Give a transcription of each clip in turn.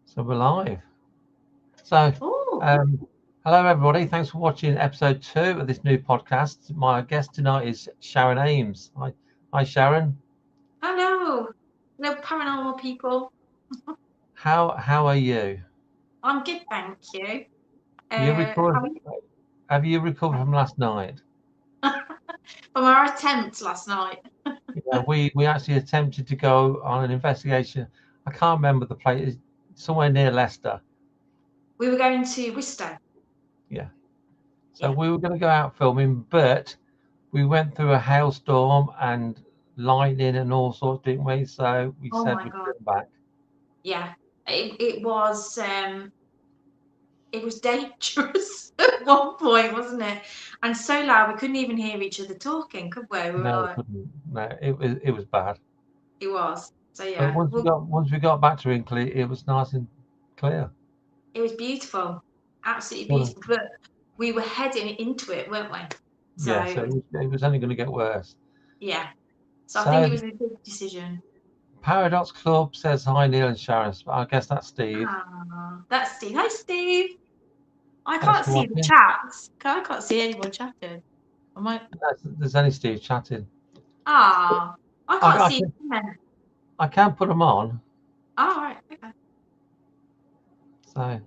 So we're live. So, Oh, um, hello everybody. Thanks for watching episode 2 of this new podcast. My guest tonight is Sharon Ames. Hi Sharon. hello. Hello, paranormal people. How are you? I'm good, thank you. You How recovered? Have you recovered from last night? are you? From our attempt last night, Yeah, we actually attempted to go on an investigation. I can't remember the place. Somewhere near Leicester. we were going to Wistow. Yeah. So Yeah. we were going to go out filming, but we went through a hailstorm and lightning and all sorts, didn't we? So we Oh said my we'd God. come back. Yeah. It was dangerous at one point, wasn't it? And so loud we couldn't even hear each other talking, could we? We were No, we like, couldn't. No, it was bad. it was. So But yeah. once we Well, got back to Incley, it was nice and clear. it was beautiful. Absolutely Sort of. beautiful. But we were heading into it, weren't we? Yeah. So So it was only going to get worse. yeah. So I think So it was a good decision. Paradox Club says hi, Neil and Sharon. I guess that's Steve. Ah, that's Steve. Hi, Steve. I Thanks can't for see the watching. chats. I can't see anyone chatting. Am I? There's only Steve chatting. Ah, I I, can't I see can comment. I can put them on. Oh, right. Okay. So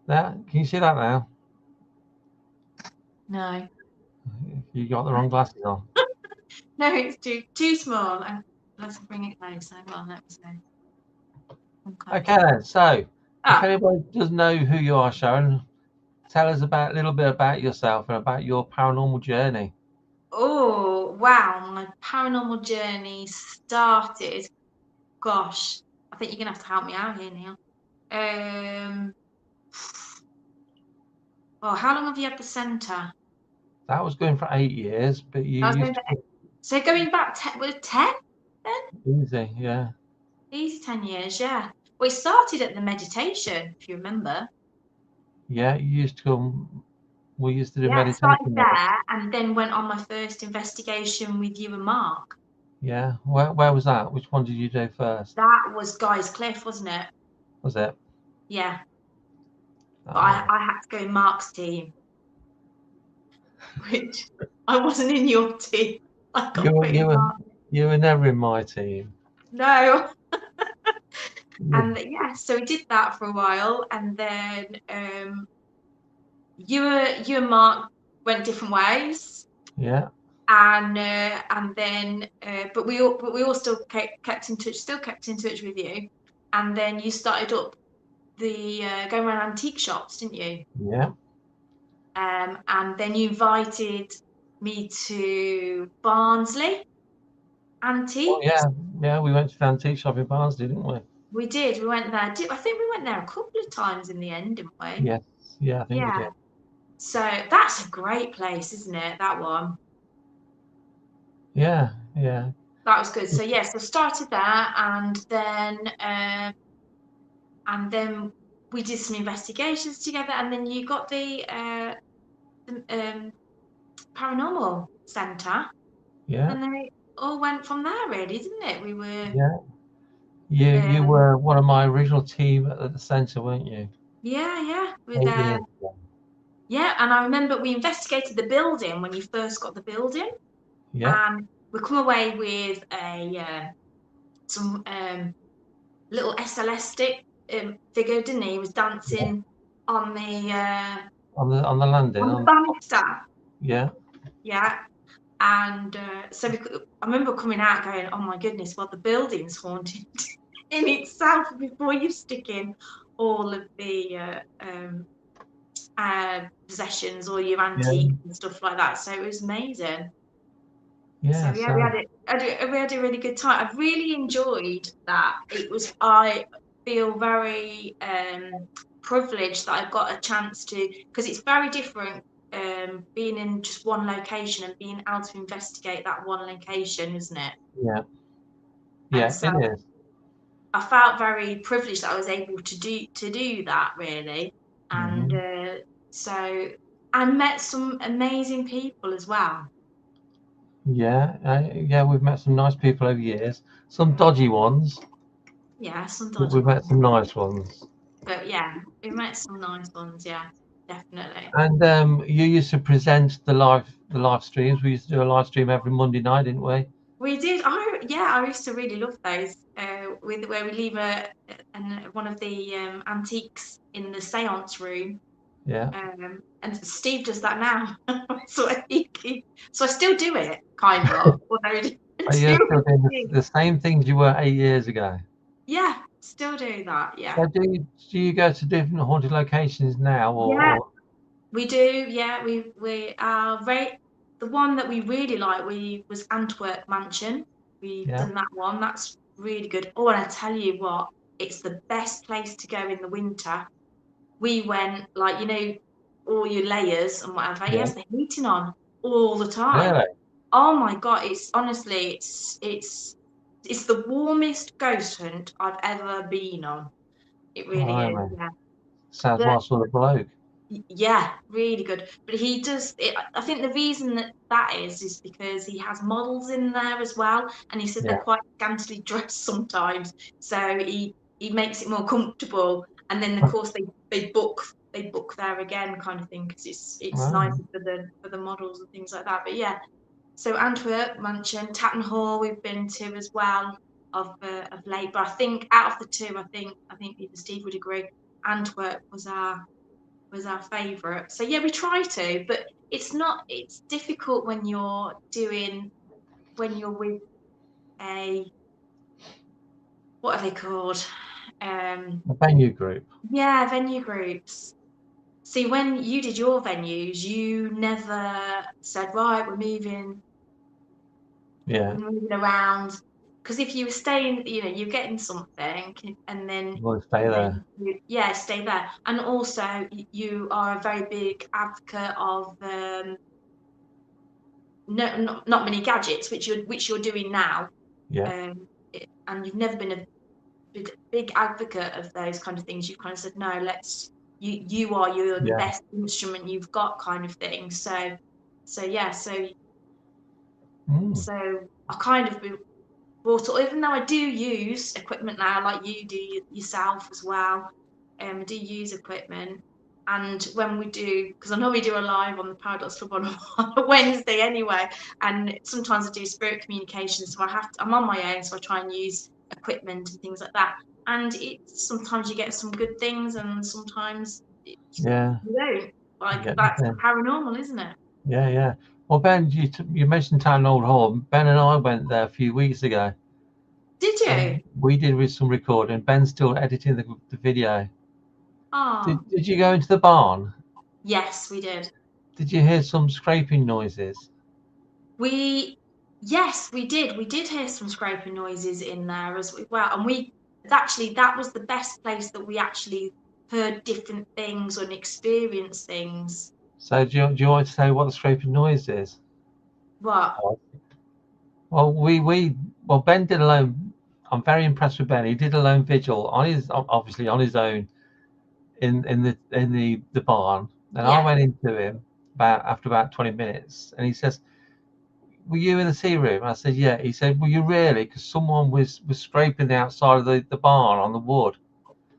there, can you see that now? No, You got the wrong glasses on. no, it's too small. Let's bring it closer. Hang on, let me see. Okay. Okay then. So if Ah, anybody doesn't know who you are, Sharon, tell us about a little bit about yourself and about your paranormal journey. oh, wow. My paranormal journey started. Gosh, I think you're gonna have to help me out here, Neil. Um. Oh, how long have you had the centre? That was going for 8 years, but you I was going used to. to So going back, was it 10 then? be easy, yeah. Easy 10 years, yeah. We started at the meditation, if you remember. Yeah, you used to come, we used to do Yeah, started meditation night. there and then went on my first investigation with you and Mark. Yeah, where was that? Which one did you do first? That was Guy's Cliff, wasn't it? Was it? Yeah. But I, Oh, I had to go in Mark's team, which I wasn't in your team. I you got were, put you in were, Mark. you were never in my team. No. You, And yeah, so we did that for a while and then you and Mark went different ways. yeah. And then but we all still kept in touch, with you. And then you started up the going around antique shops, didn't you? Yeah. And then you invited me to Barnsley Oh, yeah. Antiques. Yeah, we went to the antique shop in Barnsley, didn't we? We did. We went there. I think we went there a couple of times in the end, didn't we? Yes. Yeah, I think we Yeah. did. So that's a great place, isn't it? That one. Yeah, yeah. That was good. So yes, I started there, and then we did some investigations together, and then you got the paranormal centre, Yeah, and then it all went from there, really, didn't it? We were, yeah. You um, were one of my original team at the centre, weren't you? yeah, yeah, with 8 years ago. yeah, and I remember we investigated the building when you first got the building, Yeah, and we come away with some little SLS stick figure, didn't he? He was yeah. dancing on On the landing, the on banister. yeah, Yeah. And I remember coming out going, "Oh my goodness, well the building's haunted in itself," before you stick in all of the possessions or your yeah, antiques and stuff like that. So it was amazing. So yeah. yeah, we So had a really good time. I really enjoyed that. I feel very privileged that I've got a chance to, because it's very different being in just one location and being able to investigate that one location, isn't it? yeah, And yeah, so it is. I felt very privileged that I was able to do that, really. And Hmm. so I met some amazing people as well. Yeah, yeah. We've met some nice people over years. Some dodgy ones. Yeah, sometimes We've met some nice ones. but yeah, we met some nice ones. Yeah, definitely. And you used to present the live streams. We used to do a live stream every Monday night, didn't we? We did. I used to really love those. With where we leave one of the antiques in the séance room. Yeah. And Steve does that now. so so I still do it, kind of. Although Are you still doing the same things you were 8 years ago? yeah, still do that. Yeah. So do you go to different haunted locations now, Yeah, or we do. Yeah, we are the one that we really like. We was Antwerp Mansion. We've yeah, done that one. That's really good. Oh, and I tell you what, it's the best place to go in the winter. We went like all your layers and whatever. He yeah, has the heating on all the time. really? Oh my God, it's honestly, it's the warmest ghost hunt I've ever been on. It really is, Blimey. yeah. Sounds But my sort of bloke. yeah, really good. But he does it, I think the reason that is because he has models in there as well, and he said they're Yeah. quite scantily dressed sometimes. So he makes it more comfortable, and then of course they book there again kind of thing because it's nicer Wow. for the models and things like that. But yeah, so Antwerp, Mansion, Tatton Hall we've been to as well of late. But I think out of the two, I think even Steve would agree, Antwerp was our favourite. So yeah, we try to, but it's difficult when when you're with a what are they called? Um, A venue group. yeah, venue groups. See, when you did your venues, you never said, right, Yeah. we're moving around. Because if you were staying, you're getting something, and then We'll stay there. yeah, stay there. And also, you are a very big advocate of no, not many gadgets, which you're doing now, Yeah. and you've never been a big advocate of those kind of things. You've kind of said no, you're the Yeah. best instrument you've got, kind of thing. So yeah, Mm. so I kind of brought up, even though I do use equipment now, like you do yourself as well. I do use equipment. And when we do, because I know we do a live on the Paradox Club on on a Wednesday anyway, and sometimes I do spirit communication, so I'm on my own, so I try and use equipment and things like that. And sometimes you get some good things, and sometimes Yeah. you don't. You Like get that's the nothing. paranormal, isn't it? Yeah, yeah. Well, Ben, you mentioned Town Old Hall. Ben and I went there a few weeks ago. Did you? We did with some recording. Ben's still editing the video. Oh, Did you go into the barn? yes, we did. Did you hear some scraping noises? We, yes, we did. We did hear some scraping noises in there as well. And that was the best place that we actually heard different things and experienced things. So do you want to say what the scraping noise is? What? Oh. Well, well, Ben did a lone. I'm very impressed with Ben. He did a lone vigil on his obviously on his own in the barn. And I Yeah. went into him after about 20 minutes, and he says, "Were you in the tea room?" I said, "Yeah." He said, "Were you really?" Because someone was scraping the outside of the barn on the wood.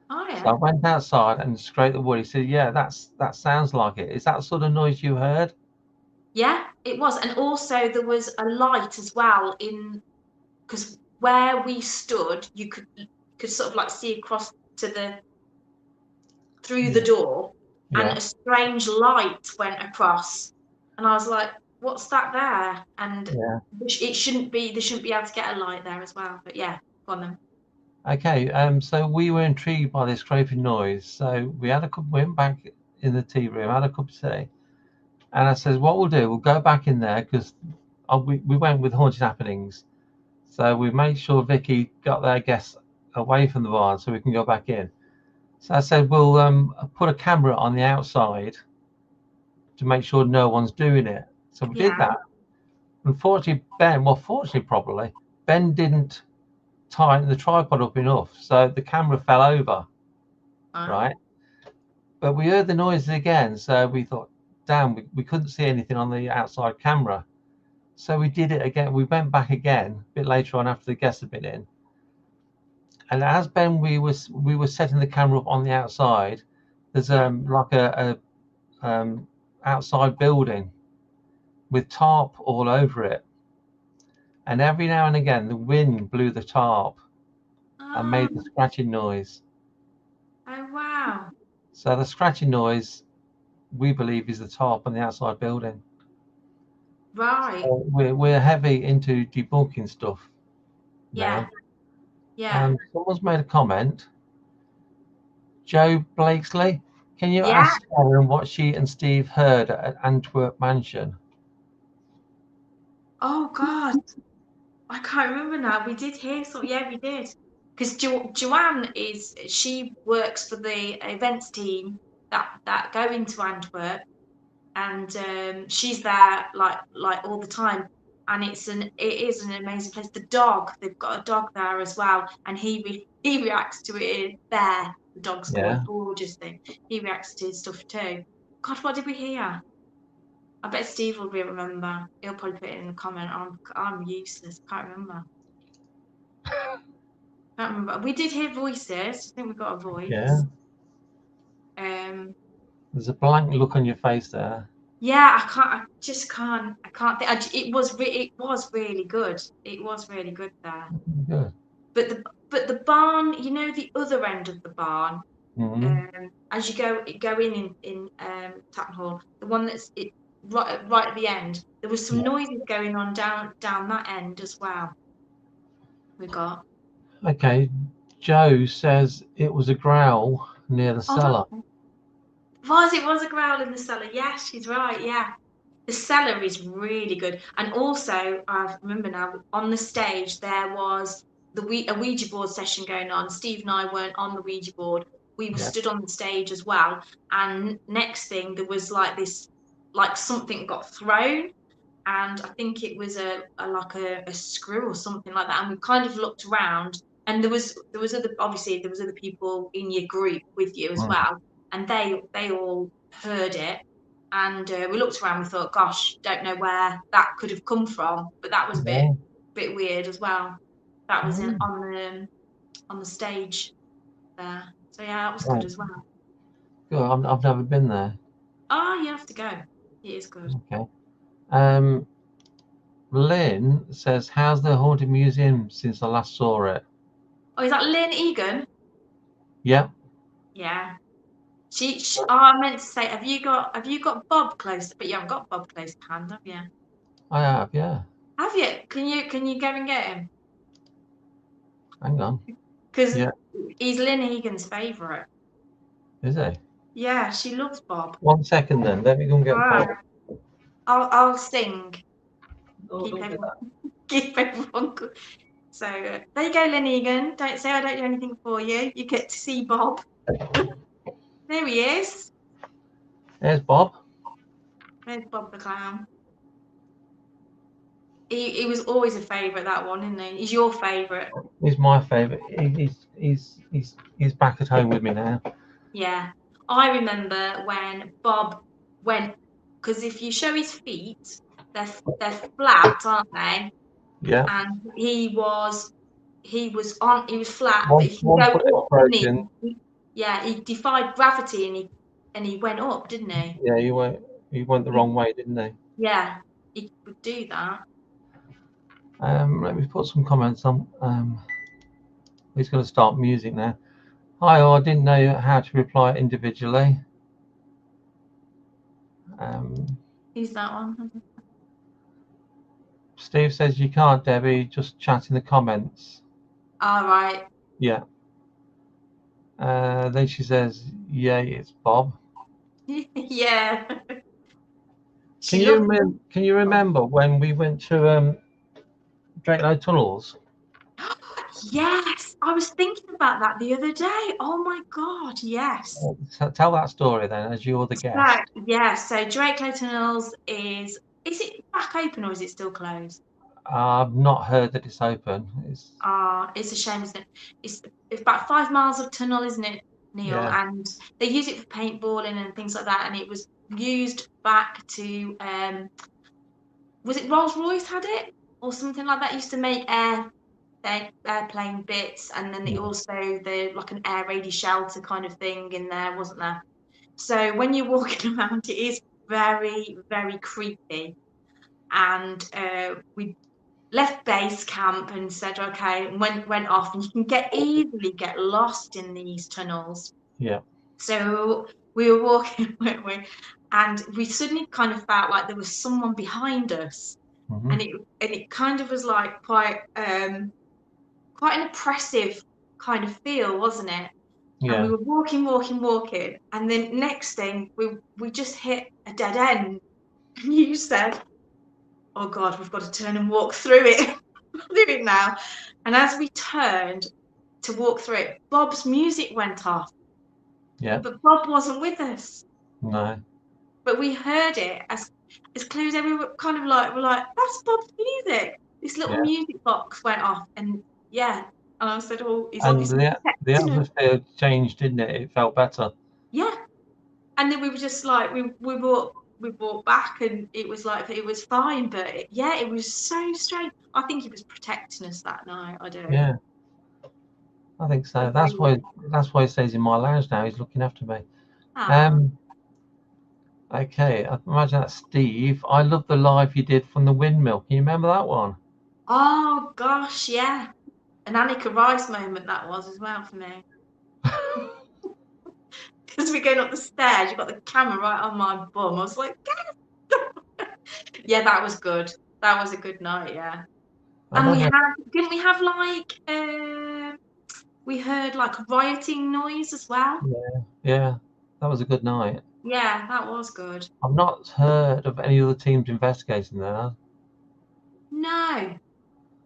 Oh, So I yeah. went outside and scraped the wood. He said, "Yeah, that sounds like it. Is that the sort of noise you heard?" Yeah, it was. And also there was a light as well because where we stood, you could sort of like see across to through the Yeah, door, and yeah, a strange light went across, and I was like, "What's that there?" And yeah. they shouldn't be able to get a light there as well. But yeah, go on then. Okay. So we were intrigued by this scraping noise. So went back in the tea room, had a cup of tea, and I says, "What we'll do, we'll go back in there because we went with haunted happenings. So we made sure Vicky got their guests away from the barn so we can go back in." So I said, "We'll put a camera on the outside to make sure no one's doing it." So we did Yeah. that. Unfortunately, fortunately, probably, Ben didn't tighten the tripod up enough. So the camera fell over, Oh. right? But we heard the noises again. So we thought, damn, we couldn't see anything on the outside camera. So we did it again. We went back again a bit later on after the guests had been in. And as Ben, we were setting the camera up on the outside. There's Yeah. like a outside building with tarp all over it, and every now and again the wind blew the tarp and made the Oh, scratching noise. oh wow. So the scratching noise, we believe, is the tarp on the outside building. Right. So we're heavy into debunking stuff Yeah. now. Yeah. Someone's made a comment. Joe Blakesley, can you Yeah. ask Sharon what she and Steve heard at Antwerp Mansion? Oh God. I can't remember now. We did hear something. Yeah, we did. Because Joanne she works for the events team that go into Antwerp, and she's there like all the time. And it is an amazing place. The dog, they've got a dog there as well, and he reacts to it there. The dog's called Yeah, Gorgeous thing. He reacts to stuff too. God, what did we hear? I bet Steve will remember. He'll probably put it in the comment. I'm useless. Can't remember. Can't remember. We did hear voices. I think we got a yeah. voice. Um, There's a blank look on your face there. yeah, I can't. I just can't. I can't think. It was. It was really good. It was really good there. Good. But the barn. You know, the other end of the barn. Hmm. As you go in Tatton Hall, the one that's right at the end. There was some Yeah. noises going on down that end as well. We got. Okay. Joe says it was a growl near the Oh, cellar. it was a growl in the cellar. Yes, she's right. Yeah. The cellar is really good. And also, I remember now, on the stage, there was a Ouija board session going on. Steve and I weren't on the Ouija board. We were Yeah. stood on the stage as well. And next thing, there was like this, like something got thrown. And I think it was a screw or something like that. And we kind of looked around, and there was other people in your group with you as Mm. well, and they all heard it. And we looked around, we thought, gosh, don't know where that could have come from, but that was a Yeah. bit weird as well. That was Oh, on the stage there. So yeah, that was good right. as well. Good. I've never been there. Oh, you have to go. It is good. Okay. Um, Lynn says, "How's the haunted museum since I last saw it?" Oh, is that Lynn Egan? Yeah, Yeah. Oh, I meant to say, have you got Bob close? But you haven't got Bob close to hand, have you? I have. Yeah. Have you? Can you go and get him? Hang on. Because Yeah. he's Lynn Egan's favourite. Is he? Yeah, she loves Bob. 1 second then. Let me go and All get Bob. right, I'll sing. Oh, Keep don't do everyone that. keep everyone good. So there you go, Lynn Egan. Don't say I don't do anything for you. You get to see Bob. There he is. There's Bob. There's Bob the clown. He was always a favourite, that one, isn't he? He's your favourite. He's my favourite. He's back at home with me now. Yeah. I remember when Bob went, because if you show his feet, they're flat, aren't they? Yeah. And he was flat, but One if you one go foot is up, didn't broken. yeah, he defied gravity, and he went up, didn't he? Yeah, he went the wrong way, didn't he? Yeah, he would do that. Let me put some comments on. He's going to start music now. Hi, all. I didn't know how to reply individually. Um, Who's that one? Steve says you can't, Debbie. Just chat in the comments. All right. Yeah. Then she says, "Yeah, it's Bob." Yeah. Can She you loves can you remember when we went to Drakelow Tunnels? Yes, I was thinking about that the other day. Oh my God, yes. Tell that story then, as you're the So, guest. yeah, so Drakelow Tunnels is it back open or is it still closed? I've not heard that it's open. It's a shame, isn't it? It's about 5 miles of tunnel, isn't it, Neil? Yeah, And they use it for paintballing and things like that. And it was used back to was it Rolls Royce had it or something like that? Used to make airplane bits, and then it also like an air raid shelter kind of thing in there, wasn't there? So when you're walking around, it is very, very creepy. And we left base camp and said, okay, and went off, and you can easily get lost in these tunnels. Yeah. So we were walking, and we suddenly kind of felt like there was someone behind us, Mm-hmm. and it kind of was like quite an oppressive kind of feel, wasn't it? And we Yeah. were walking, and then next thing we just hit a dead end, and you said, "Oh God, we've got to turn and walk through it, through it now." And as we turned to walk through it, Bob's music went off, Yeah. but Bob wasn't with us. No. But we heard it as clear as ever. We were kind of like, that's Bob's music. This little Yeah. music box went off, and yeah. And I said, "Oh, he's And obviously the protecting us." atmosphere changed, didn't it? It felt better. Yeah. And then we were just like, we walked back, and it was like, it was fine, but yeah, it was so strange. I think he was protecting us that night. I do. Yeah. I think so. That's why he stays in my lounge now. He's looking after me. Ah. Okay. I imagine that's Steve. I love the live you did from the windmill. Can you remember that one? Oh gosh, yeah. An Annika Rice moment that was as well for me. Because we're going up the stairs, you've got the camera right on my bum. I was like, yeah, that was good. That was a good night, yeah. I And don't know. didn't we have like, we heard like a rioting noise as well? Yeah. Yeah. That was a good night. Yeah, that was good. I've not heard of any other teams investigating there. No,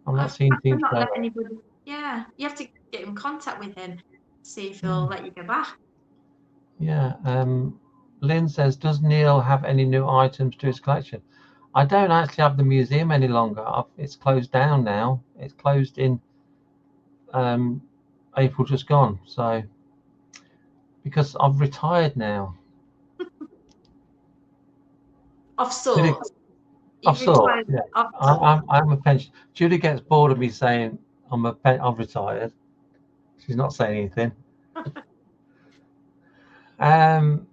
I'm not I've seeing had to teams not go let there. anybody. Yeah, you have to get in contact with him, see if he'll Hmm. let you go back. Yeah. Lynn says, does Neil have any new items to his collection? I don't actually have the museum any longer. It's closed down now. It's closed in um, April just gone. So because I've retired now. Of Judy, sorts. I've You've thought, retired yeah, of I, sorts. I'm a pension. Judy gets bored of me saying I've retired. She's not saying anything. Um,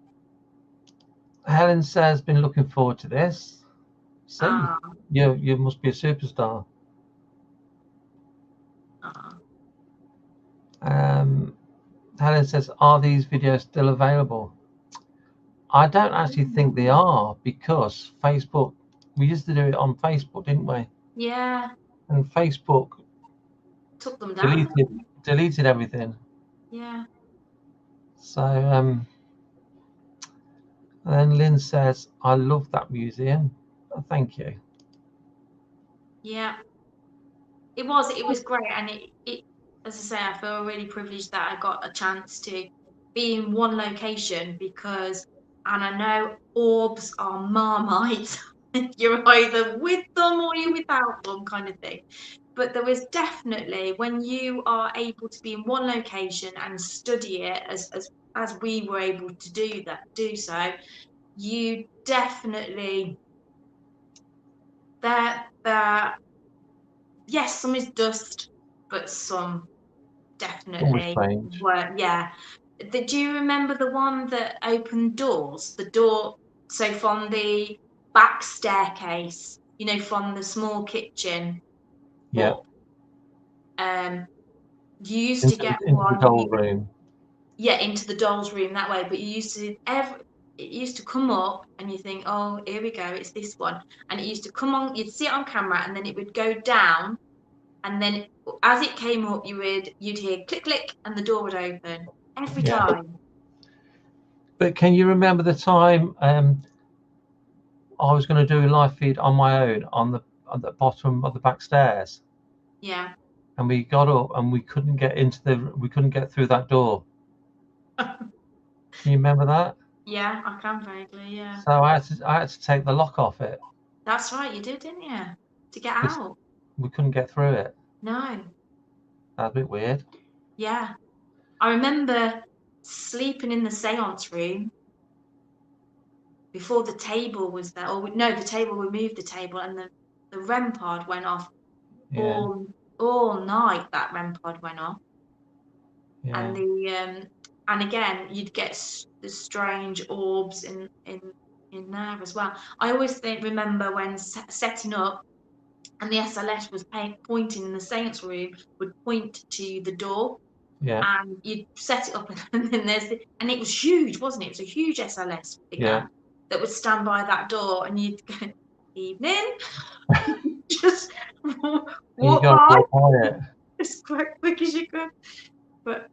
Helen says, been looking forward to this. See, Ah, you must be a superstar. ah. Um, Helen says, are these videos still available? I don't actually think they are because Facebook. We used to do it on Facebook, didn't we? Yeah, And Facebook took them down. deleted everything. Yeah, So and then Lynn says, I love that museum. Thank you. yeah. It was great, and it as I say, I feel really privileged that I got a chance to be in one location because, and I know orbs are marmite. You're either with them or you're without them, kind of thing. But there was definitely, when you are able to be in one location and study it as we were able to do so, you definitely, that yes, some is dust, but some Always definitely strange. were, yeah. Do you remember the one that opened doors? The door, so from the back staircase, from the small kitchen Yeah. up, um, you used to get Into the one, gold room. yeah, into the doll's room that way, but it used to come up, and you think, oh, here we go, it's this one. And it used to come on, you'd see it on camera, and then it would go down, and then as it came up, you'd hear click click, and the door would open every Yeah. time. But can you remember the time I was going to do a live feed on my own on the bottom of the back stairs, Yeah. and we got up and we couldn't get through that door. Can you remember that? Yeah, I can vaguely, yeah. So I had to take the lock off it That's right, you did, didn't you? To get because out. we couldn't get through it. No. That's a bit weird. Yeah. I remember sleeping in the seance room before the table was there. Or no, the table, we moved the table, and the REM pod went off Yeah. all all night that REM pod went off. Yeah. And and again, you'd get the strange orbs in there as well. I always remember when setting up, and the SLS was pointing in the saints room, would point to the door, Yeah. and you'd set it up, and then and it was huge, wasn't it? It was a huge SLS figure that would stand by that door, and you'd go, evening, just You walk got to by walk by it. as quick as you could. But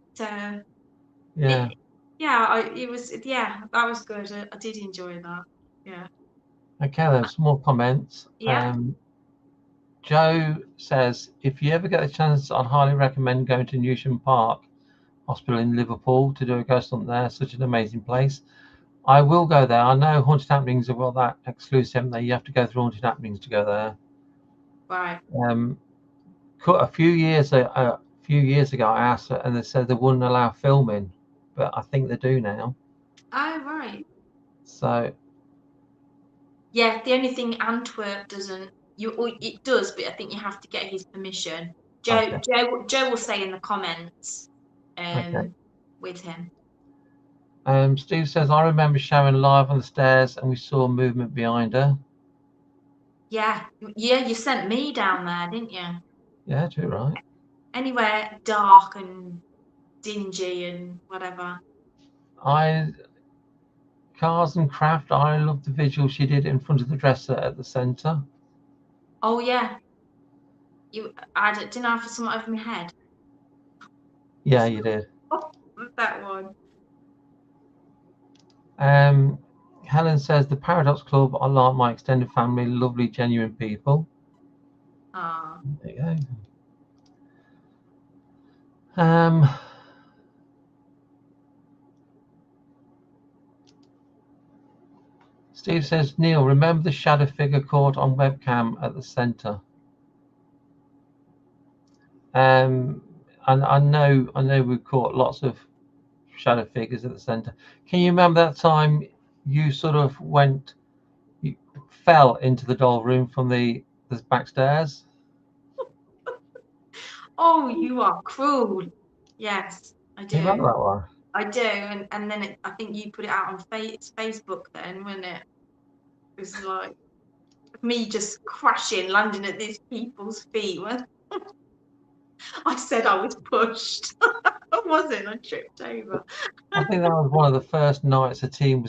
Yeah. it was, that was good. I did enjoy that. Yeah. Okay, then some more comments. Yeah. Joe says, if you ever get a chance, I'd highly recommend going to Newsham Park Hospital in Liverpool to do a ghost hunt there. Such an amazing place. I will go there. I know Haunted Happenings are that exclusive there. You have to go through Haunted Happenings to go there. Right. A few years ago, I asked her, and they said they wouldn't allow filming, but I think they do now. Oh, right. So. Yeah, the only thing Antwerp doesn't, it does, but I think you have to get his permission. Joe will say in the comments, with him. Steve says, I remember Sharon live on the stairs, and we saw movement behind her. Yeah, you sent me down there, didn't you? Yeah, too right. Anywhere dark and dingy and whatever. Cars and Craft, I love the visual she did in front of the dresser at the centre. Oh yeah. Didn't I have something over my head? Yeah, you did. Oh, that one. Helen says, the Paradox Club are like my extended family, lovely, genuine people. Ah. There you go. Steve says, Neil, remember the shadow figure caught on webcam at the centre? And I know we caught lots of shadow figures at the centre. Can you remember that time you sort of you fell into the doll room from the back stairs? Oh, you are cruel. Yes, I Do you remember do. that one? I do, and then I think you put it out on Facebook then, wasn't it? It was like me just crashing, landing at these people's feet. When I said I was pushed, I wasn't. I tripped over. I think that was one of the first nights the team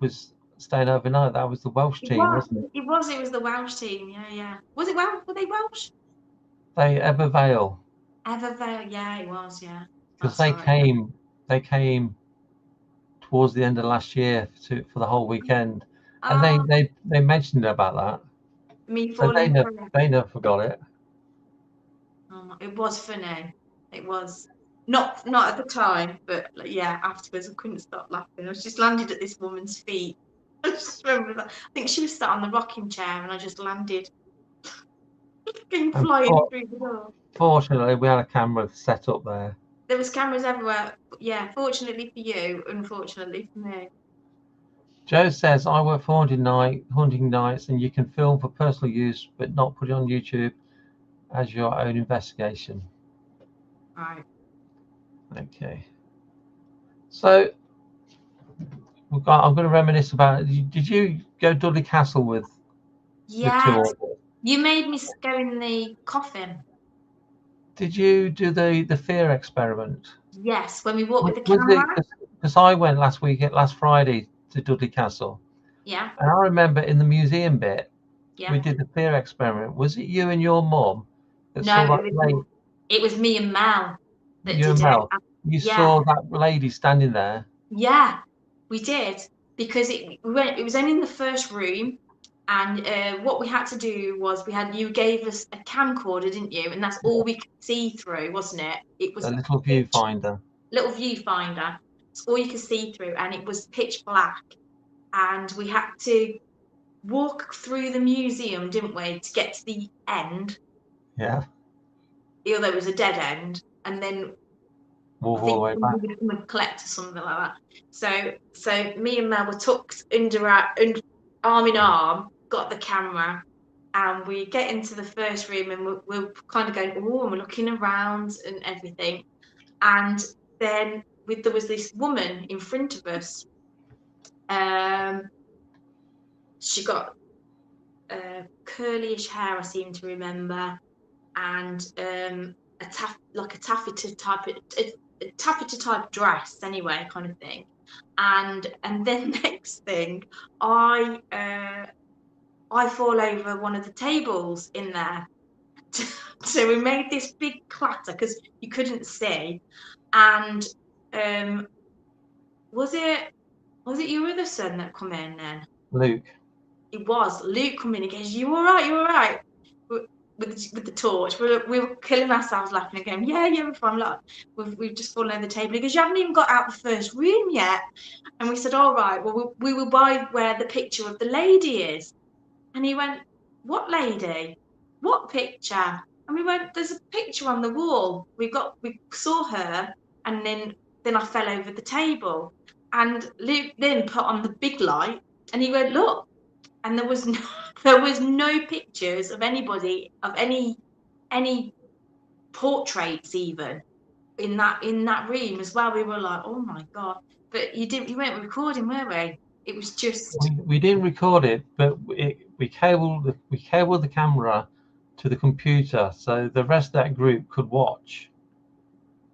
was staying overnight. That was the Welsh team, wasn't it? It was the Welsh team. Yeah. Was it Welsh? Were they Welsh? They Evervale. Evervale. Yeah, it was. Yeah, Because that's right. they came towards the end of last year for the whole weekend, and Ah, they mentioned about that, me so falling for it. they never forgot it. It was funny. It was not at the time, but like, yeah, afterwards I couldn't stop laughing. I was just landed at this woman's feet. I just remember that. I think she was sat on the rocking chair, and I just landed, came And flying through the door. fortunately, we had a camera set up there. There was cameras everywhere. Yeah, fortunately for you, unfortunately for me. Joe says, I work for hunting nights, and you can film for personal use, but not put it on YouTube as your own investigation. Right. Okay. So I'm going to reminisce about. Did you go Dudley Castle with Yes, two? you made me go in the coffin. Did you do the fear experiment? Yes, when we walked with the Was camera. it because I went last Friday to Dudley Castle, Yeah. and I remember in the museum bit Yeah. we did the fear experiment. Was it you and your mum that saw No, that lady? it was me and Mel that You and did it. Mel, you Yeah. saw that lady standing there. Yeah, we did, because it was only in the first room, and what we had to do was you gave us a camcorder, didn't you? And that's all we could see through, wasn't it? It A was little viewfinder. little viewfinder. It's all you could see through, and it was pitch black. And we had to walk through the museum, didn't we, to get to the end, Yeah. although it was a dead end. And then I Walk all the think way back. somebody would come and collect or something like that. So me and Mel were tucked under arm in arm, got the camera, And we get into the first room, and we're kind of going, oh, and we're looking around and everything. And then there was this woman in front of us. She got curlyish hair, I seem to remember, and a taffeta type dress, anyway, kind of thing. And then next thing, I fall over one of the tables in there. So we made this big clatter because you couldn't see. And was it your other son that come in then? Luke. It was Luke come in and goes, "You all right? You all right?" With the torch, we were killing ourselves laughing again. Yeah, we're fine. Like, we've just fallen over the table. He goes, "You haven't even got out the first room yet." And we said, "All right, well, we will by where the picture of the lady is." And he went, "What lady? What picture?" And we went, "There's a picture on the wall. We saw her, and then I fell over the table." And Luke then put on the big light, and he went, "Look." And there was no pictures of anybody, of any portraits even in that room as well. We were like, oh my God. But you weren't recording, were we? It was just We didn't record it, but we cabled the camera to the computer so the rest of that group could watch.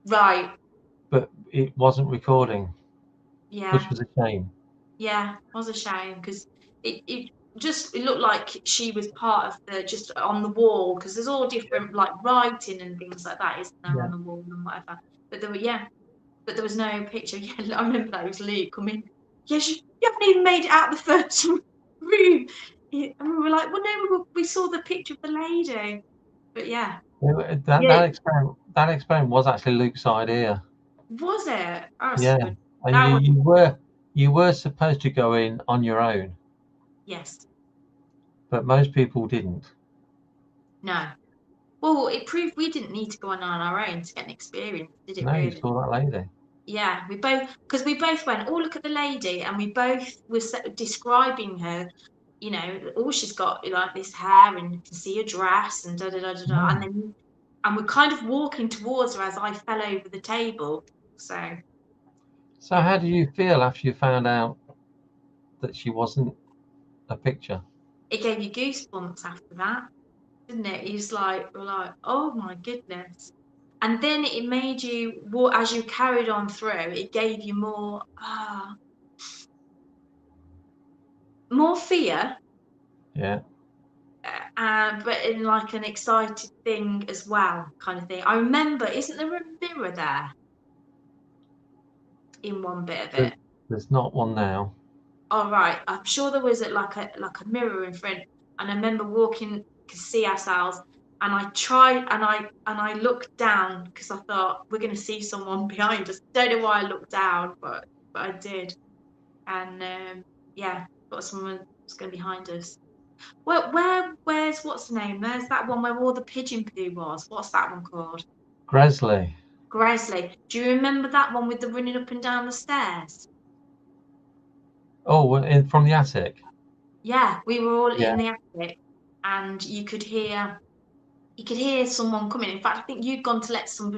right. But it wasn't recording, Yeah. which was a shame. Yeah, it was a shame because it looked like she was part of the just on the wall, because there's all different like writing and things like that, isn't there, Yeah. on the wall and whatever. But there was no picture. Yeah, I remember that. It was Luke coming. Yes, you haven't even made it out the first room. And we were like, well, no, we saw the picture of the lady. But yeah, yeah, That experiment was actually Luke's idea. was it? Oh, Yeah, so and that was you were supposed to go in on your own, yes, but most people didn't. no. Well, it proved we didn't need to go on our own to get an experience, did it No, you really? saw that lady. Yeah, because we both went, oh, look at the lady, and we both were describing her. Oh, she's got like this hair, and you can see her dress, and da da da da da, Mm. and we're kind of walking towards her as I fell over the table. So So yeah, how did you feel after you found out that she wasn't a picture? it gave you goosebumps after that, didn't it? We're like, oh my goodness. And then it made you, as you carried on through, it gave you more fear, Yeah. but in like an excited thing as well, kind of thing. I remember, isn't there a mirror there in one bit of There's, it? there's not one now. All right, I'm sure there was like a mirror in front, and I remember walking to see ourselves, and I tried, and I looked down because I thought we're going to see someone behind us. Don't know why I looked down, but I did, and yeah, thought someone was going behind us. Where's what's the name? There's that one where all the pigeon poo was. What's that one called? Gresley. Gresley. Do you remember that one with the running up and down the stairs? Oh, from the attic. Yeah, we were all Yeah, in the attic, and you could hear someone coming. In fact, I think you'd gone to let some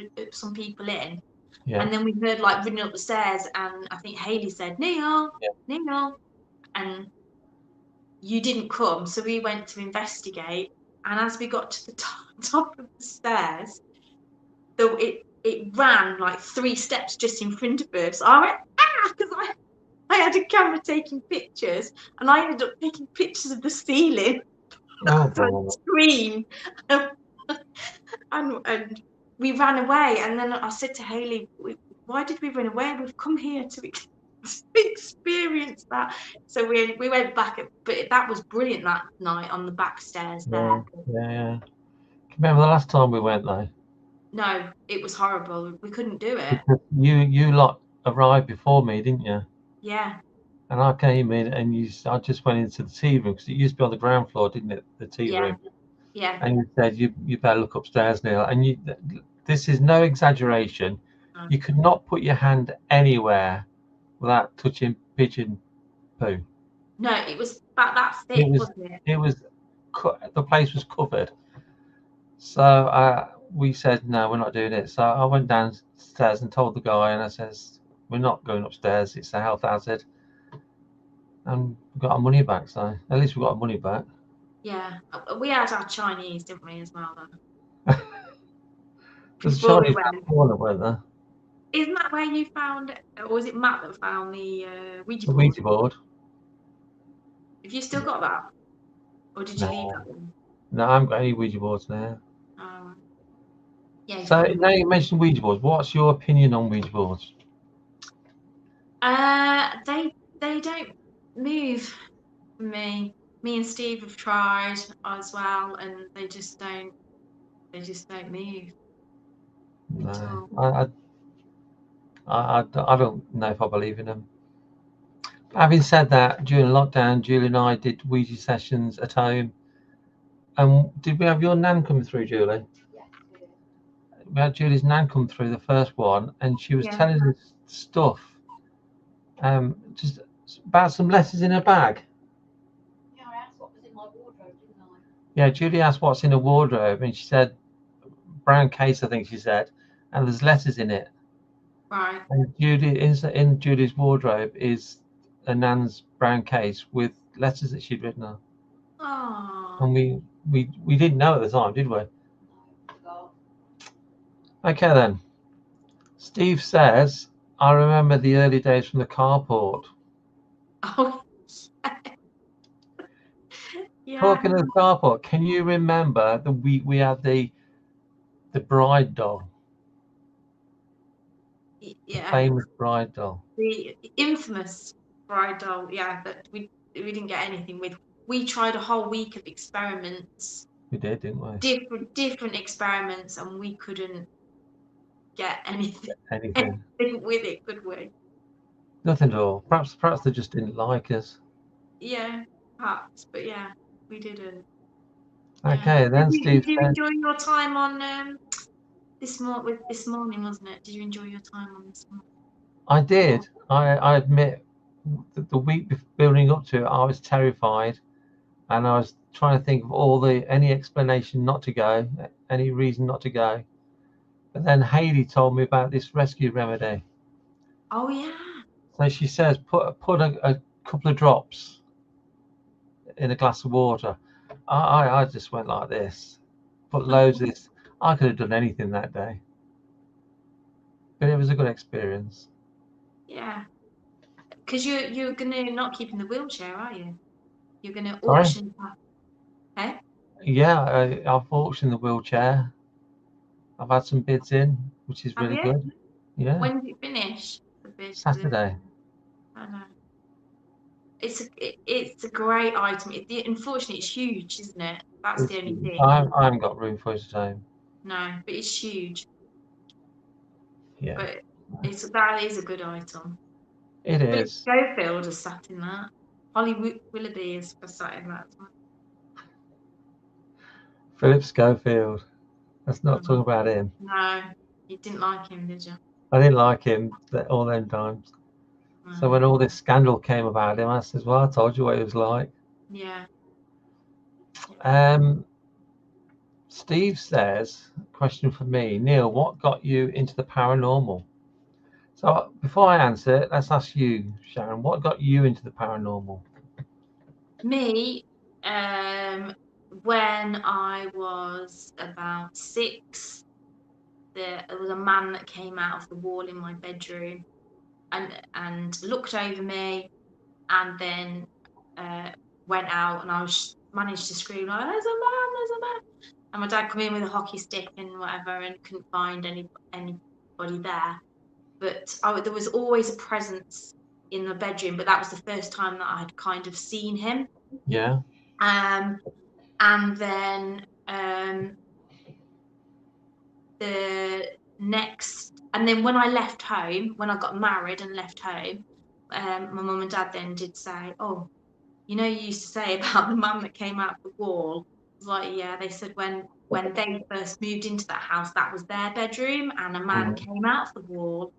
people in, yeah, and then we heard like running up the stairs, and I think Haley said, "Neil, yeah. Neil," and you didn't come, so we went to investigate. And as we got to the top of the stairs, though it ran like 3 steps just in front of us. I went, because I had a camera taking pictures, and I ended up taking pictures of the ceiling. Oh, So I God. screamed, and we ran away. And then I said to Haley, why did we run away? We've come here to experience that. So we went back, but that was brilliant that night on the back stairs Yeah, there. yeah, yeah. Remember the last time we went though? No, it was horrible. We couldn't do it. Because you lot arrived before me, didn't you? Yeah, And I came in and I just went into the tea room because it used to be on the ground floor, didn't it? The tea yeah, room. yeah. And you said you better look upstairs, Neil. And this is no exaggeration. Mm. You could not put your hand anywhere without touching pigeon poo. No, it was about that It thick, was wasn't it? it was the place was covered. So we said no, we're not doing it. So I went downstairs and told the guy, and I says we're not going upstairs. It's a health hazard, and we got our money back. So at least we got our money back. Yeah, we had our Chinese, didn't we, as well, though, There's a before we Chinese went. corner, weren't there? Isn't that where you found it? Or was it Matt that found the Ouija The board? Ouija board. Have you still got that? Or did you leave No, that one? no, I haven't got any Ouija boards now. Oh, yeah, he So found now it. you mentioned Ouija boards. What's your opinion on Ouija boards? They don't move for me. Me and Steve have tried as well, and they just don't move at No, all. I don't know if I believe in them. Having said that, during lockdown, Julie and I did Ouija sessions at home. And did we have your nan come through, Julie? We had Julie's nan come through the first one, and she was Yeah. telling us stuff, just about some letters in her bag. Yeah, I asked what was in my wardrobe, didn't I? Yeah, Julie asked what's in a wardrobe, and she said brown case, I think she said, and there's letters in it. Right. And Julie in Julie's wardrobe is a nan's brown case with letters that she'd written her. Oh. And we didn't know at the time, did we? No, God. Okay then. Steve says, I remember the early days from the carport. Oh. Yeah. Talking of the carport, can you remember the we had the bride doll, the Yeah. famous bride doll? The infamous bride doll. Yeah, that we didn't get anything with. We tried a whole week of experiments, We did, didn't we? different experiments, and we couldn't get anything Anything? with it, could we? Nothing at all. Perhaps they just didn't like us. Yeah, perhaps, but yeah, we didn't. Okay, Yeah. then Steve Did you said, enjoy your time on this morning, wasn't it? Did you enjoy your time on this morning? I did. I admit that the week building up to it, I was terrified, and I was trying to think of any explanation not to go, any reason not to go. But then Haley told me about this rescue remedy. Oh yeah. So she says, put a couple of drops in a glass of water. I just went like this, put loads of this. I could have done anything that day, but it was a good experience. Yeah. Because you're gonna not keep in the wheelchair, are you? You're gonna Sorry? auction that. Eh? Yeah, I've auctioned the wheelchair. I've had some bids in, which is Have really you? good. Yeah, When did it finish? The bid. Saturday. I know. It's a great item. Unfortunately, it's huge, isn't it? That's the only thing. I haven't got room for it at home. No, but it's huge. Yeah, But that is a good item. it Philip is. Schofield has sat in that. Holly Willoughby has sat in that as well. Philip Schofield. Let's not Mhm. talk about him. No, you didn't like him, did you? I didn't like him all them times. So when all this scandal came about him, I says, "Well, I told you what he was like." Yeah. Steve says, question for me, Neil, what got you into the paranormal? So before I answer it, let's ask you, Sharon, what got you into the paranormal? Me, when I was about 6, there was a man that came out of the wall in my bedroom and looked over me, and then went out, and I managed to scream like, "There's a man! There's a man!" And my dad come in with a hockey stick and whatever, and couldn't find anybody there. But there was always a presence in the bedroom. But that was the first time that I had kind of seen him. Yeah. And then when I left home, when I got married and left home, my mum and dad then did say, "Oh, you used to say about the man that came out the wall." I was like, yeah. They said when they first moved into that house, that was their bedroom, and a man Mm. came out of the wall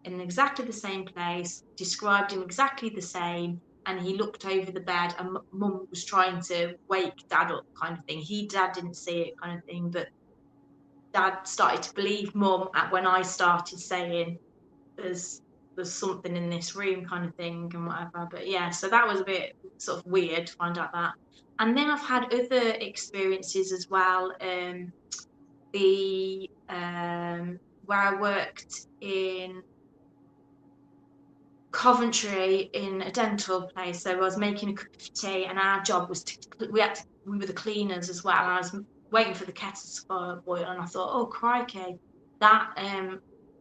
in exactly the same place, described him exactly the same, and he looked over the bed, and Mum was trying to wake Dad up, kind of thing. Dad didn't see it, kind of thing, but Dad started to believe Mum when I started saying there's something in this room, kind of thing, and whatever. But yeah, so that was a bit sort of weird to find out that. And then I've had other experiences as well. Where I worked in Coventry in a dental place, so I was making a cup of tea, and our job was we were the cleaners as well, and I was waiting for the kettle to boil, and I thought, oh crikey, that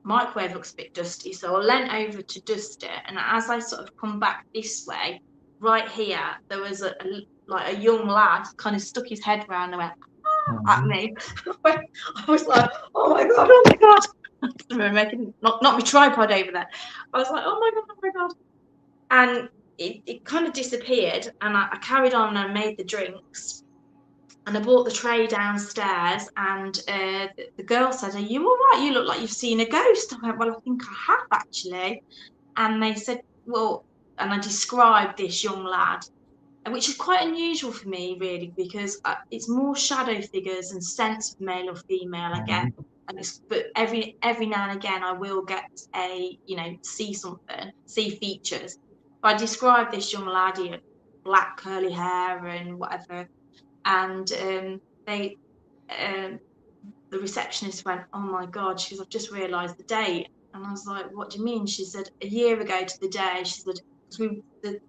microwave looks a bit dusty, so I leant over to dust it, and as I sort of come back this way, right here, there was a young lad kind of stuck his head round and went at me. I was like, oh my god. Making not my tripod over there. I was like, oh my god. And it kind of disappeared, and I carried on and I made the drinks, and I brought the tray downstairs, and the girl said, are you all right? You look like you've seen a ghost. I went, well, I think I have actually. And they said, well, and I described this young lad, which is quite unusual for me, really, because it's more shadow figures and sense of male or female, I guess. But every now and again, I will get see features. But I described this young lad, he had black curly hair and whatever, and the receptionist went, oh my god, she goes, I've just realised the date. And I was like, what do you mean? She said, a year ago to the day. She said,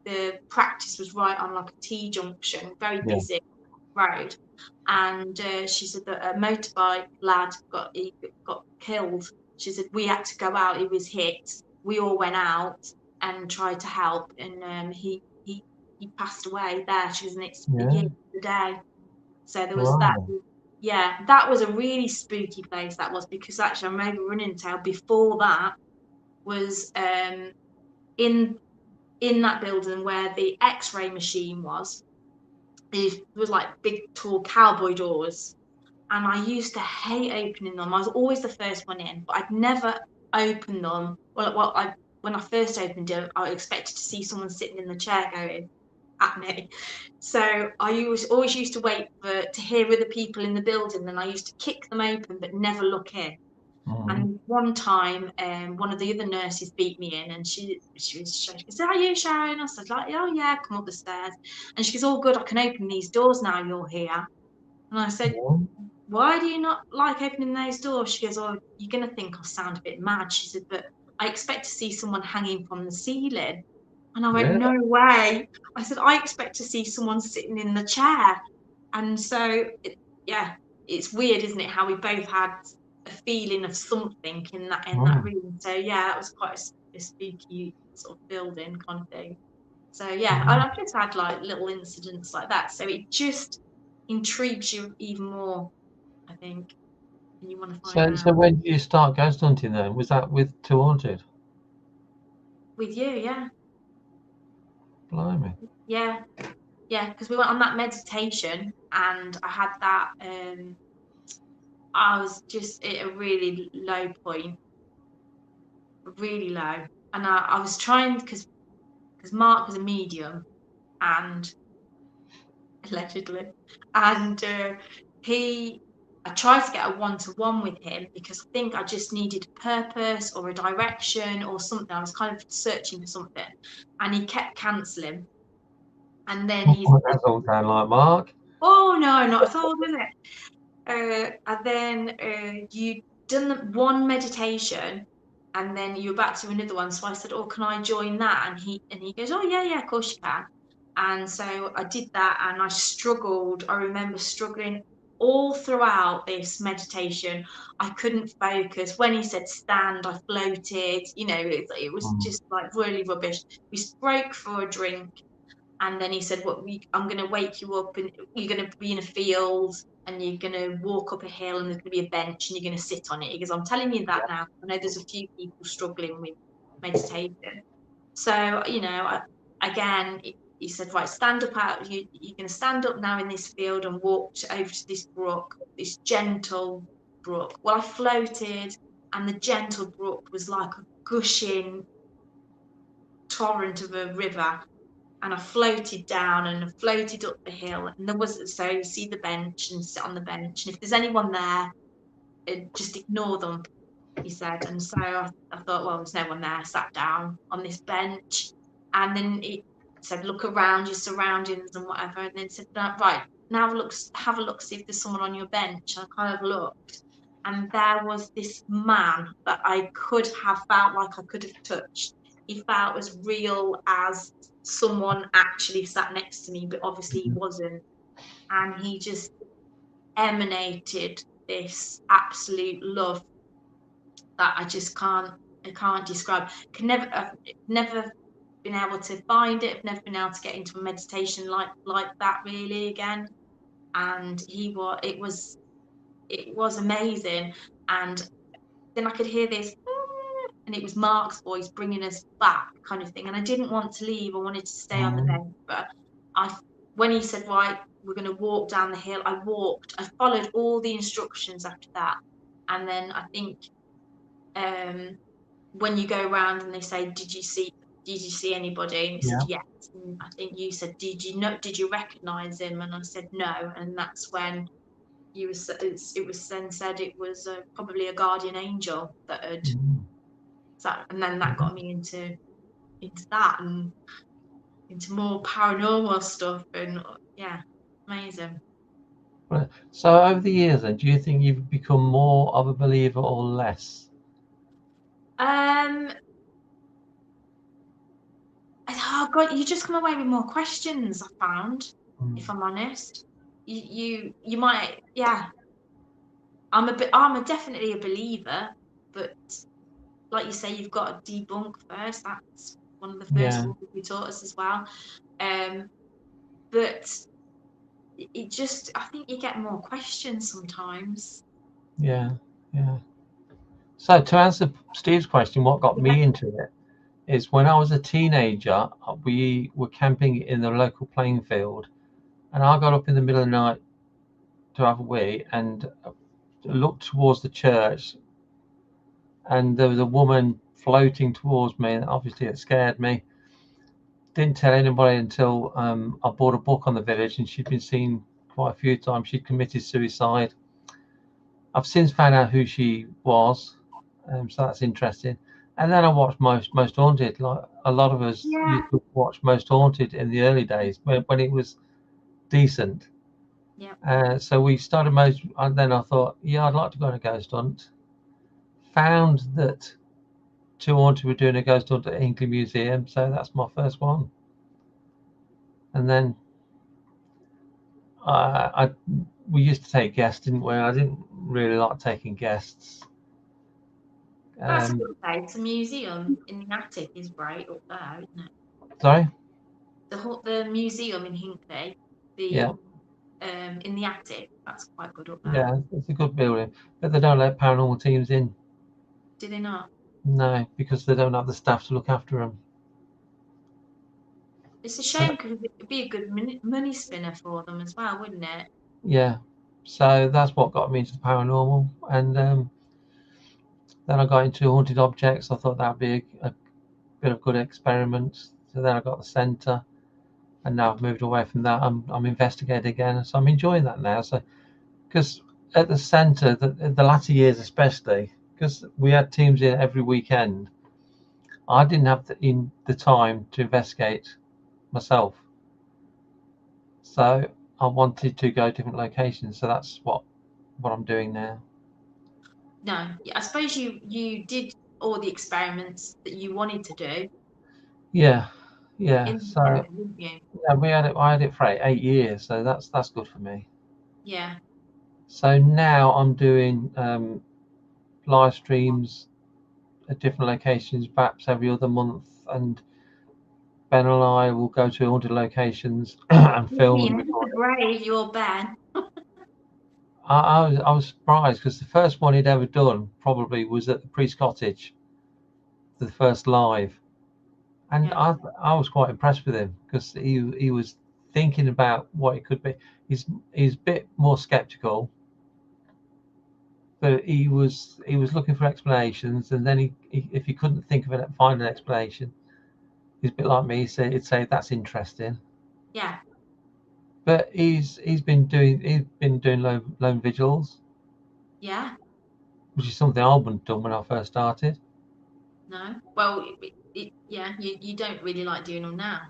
the practice was right on like a T-junction, very busy road. And she said that a motorbike lad got killed. She said, we had to go out, he was hit. We all went out and tried to help, and he passed away there. She was next a year to the day. So there was that. Yeah, that was a really spooky place, that was, because actually I remember running tale before that was in that building where the X-ray machine was. It was like big tall cowboy doors, and I used to hate opening them. I was always the first one in, but I'd never opened them. When I first opened it, I expected to see someone sitting in the chair going at me. So I always used to wait to hear other people in the building, and I used to kick them open but never look in. And one time, one of the other nurses beat me in, and she said, are you Sharon? I said, like, oh yeah, come up the stairs. And she goes, oh good, I can open these doors now you're here. And I said, why do you not like opening those doors? She goes, oh, you're going to think I sound a bit mad. She said, but I expect to see someone hanging from the ceiling. And I went, no way. I said, I expect to see someone sitting in the chair. And so, it's weird, isn't it, how we both had a feeling of something in that room. So yeah, it was quite a spooky sort of building kind of thing. So yeah, I've just had like little incidents like that. So it just intrigues you even more, I think, and you want to find out. So when did you start ghost hunting then? Was that with Too Haunted? With you, yeah. Blimey. Yeah, because we went on that meditation, and I had that. I was just at a really low point, really low, and I was trying because Mark was a medium, and allegedly, and I tried to get a one-to-one with him because I think I just needed a purpose or a direction or something. I was kind of searching for something, and he kept cancelling. And then that's all sound like Mark. Oh no, not at all, is it? And then you done one meditation, and then you're back to another one. So I said, oh, can I join that? And he goes, oh yeah, of course you can. And so I did that, and I struggled. I remember struggling all throughout this meditation. I couldn't focus. When he said stand, I floated. It was just like really rubbish. We broke for a drink, and then he said, I'm going to wake you up, and you're going to be in a field, and you're going to walk up a hill, and there's going to be a bench, and you're going to sit on it. He goes, I'm telling you that now. I know there's a few people struggling with meditation. So, again, he said, right, stand up out. You're going to stand up now in this field and walk over to this brook, this gentle brook. Well, I floated, and the gentle brook was like a gushing torrent of a river. and I floated down and I floated up the hill, and there was, so you see the bench and sit on the bench, and if there's anyone there, just ignore them, he said. And so I thought, well, there's no one there. I sat down on this bench, and then it said, look around your surroundings and whatever, and then said, right, now have a look, see if there's someone on your bench. And I kind of looked, and there was this man that I could have felt like I could have touched. He felt as real as someone actually sat next to me, but obviously he wasn't. And he just emanated this absolute love that I can't describe. I've never been able to find it. I've never been able to get into a meditation like that really again. And it was amazing. And then I could hear this, and it was Mark's voice bringing us back, kind of thing. And I didn't want to leave. I wanted to stay on the bench, but when he said, right, we're going to walk down the hill, I walked. I followed all the instructions after that. And then I think when you go around and they say, did you see anybody? And he said, yes. And I think you said, did you recognize him? And I said, no. And that's when it was then said it was probably a guardian angel that had and then that got me into that and into more paranormal stuff. And yeah, amazing. Right. So over the years, then, do you think you've become more of a believer or less? Oh God, you just come away with more questions, I found, if I'm honest. You might, yeah. I'm definitely a believer, but like you say, you've got to debunk first. That's one of the first rules you taught us as well. But it just, I think you get more questions sometimes. Yeah. So to answer Steve's question, what got me into it is when I was a teenager, we were camping in the local playing field, and I got up in the middle of the night to have a wee and looked towards the church, and there was a woman floating towards me, and obviously it scared me. Didn't tell anybody until I bought a book on the village, and she'd been seen quite a few times. She'd committed suicide. I've since found out who she was, so that's interesting. And then I watched Most Haunted. Like a lot of us used to watch Most Haunted in the early days when it was decent. Yeah. So we started most, and then I thought, yeah, I'd like to go on a ghost hunt. Found that Two Haunted were doing a ghost hunt at Hinkley Museum, so that's my first one. And then we used to take guests, didn't we? I didn't really like taking guests. That's a good place. The museum in the attic is great up there, isn't it? Sorry? The museum in Hinkley, in the attic, that's quite good up there. Yeah, it's a good building, but they don't let paranormal teams in. Do they not? No, because they don't have the staff to look after them. It's a shame because it'd be a good money spinner for them as well, wouldn't it? Yeah, so that's what got me into the paranormal, and then I got into haunted objects. I thought that'd be a bit of good experiment. So then I got the centre, and now I've moved away from that. I'm investigating again, so I'm enjoying that now. So because at the centre, the latter years especially, because we had teams in every weekend, I didn't have the time to investigate myself. So I wanted to go different locations. So that's what I'm doing now. No, I suppose you did all the experiments that you wanted to do. Yeah. So didn't you? yeah, I had it for 8 years, so that's good for me. Yeah. So now I'm doing live streams at different locations, perhaps every other month, and Ben and I will go to haunted locations and film and record. Brave, you're Ben. I was surprised because the first one he'd ever done probably was at the Priest Cottage, the first live, and I was quite impressed with him because he was thinking about what it could be. He's a bit more skeptical, but he was looking for explanations, and then he if he couldn't find an explanation, He's a bit like me. He'd say that's interesting. Yeah. But he's been doing lone vigils, Yeah. which is something I wouldn't have done when I first started. No. Well, yeah, you don't really like doing them now.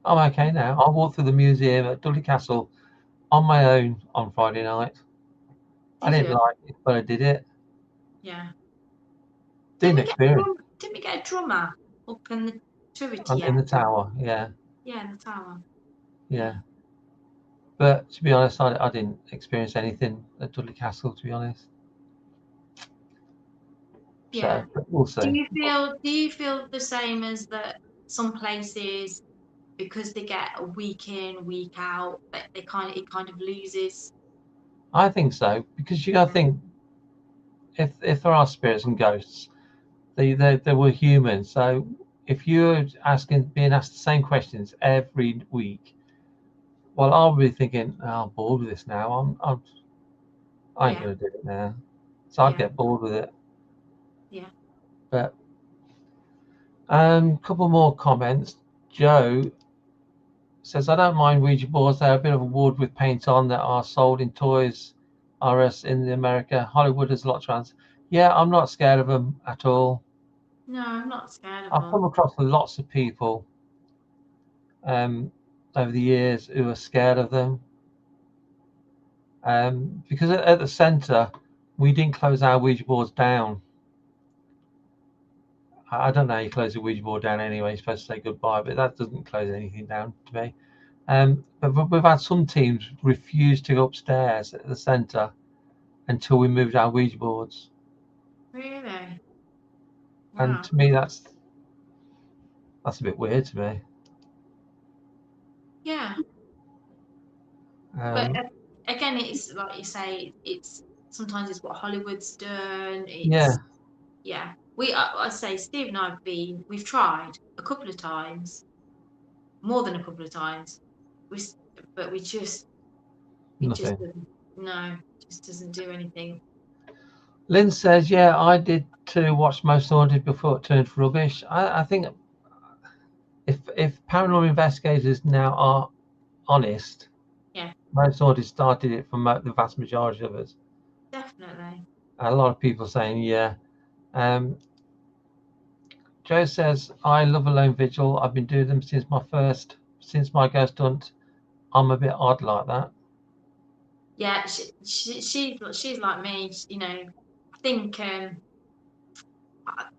I'm okay now. I walked through the museum at Dudley Castle on my own on Friday night. I Did didn't you? like it, but I did it. Yeah. Didn't experience Didn't we get a drummer up in the turret in the tower. Yeah, Yeah, in the tower. yeah. But to be honest, I didn't experience anything at Dudley Castle. To be honest. Yeah. So we'll see. Do you feel the same as that some places, because they get a week in, week out, that it kind of loses? I think so, because you got to think, if there are spirits and ghosts, they were human. So if you're being asked the same questions every week, well, I'll be thinking, oh, I'm bored with this now. I ain't Yeah. gonna do it now. So I'd Yeah. get bored with it. Yeah. But couple more comments. Joe says, I don't mind Ouija boards. They're a bit of a wood with paint on that are sold in Toys R Us in America. Hollywood has a lot of trans. Yeah, I'm not scared of them at all. No, I'm not scared of I've come them. across lots of people over the years who are scared of them. Because at the centre, we didn't close our Ouija boards down. I don't know how you close a Ouija board down anyway. You're supposed to say goodbye, but that doesn't close anything down to me. But we've had some teams refuse to go upstairs at the centre until we moved our Ouija boards. Really? And Wow. to me, that's a bit weird to me. Yeah. But again, it's like you say, it's sometimes it's what Hollywood's done. Yeah. Yeah. I say Steve and we've tried a couple of times, more than a couple of times. But it just Nothing. doesn't, no, just doesn't do anything. Lynn says, yeah, I did too, watch Most Haunted before it turned rubbish. I think if paranormal investigators now are honest, Yeah. Most Haunted started it from the vast majority of us. Definitely. A lot of people saying, yeah. Joe says, I love a lone vigil. I've been doing them since my ghost hunt. I'm a bit odd like that. Yeah, she's like me. You know, I think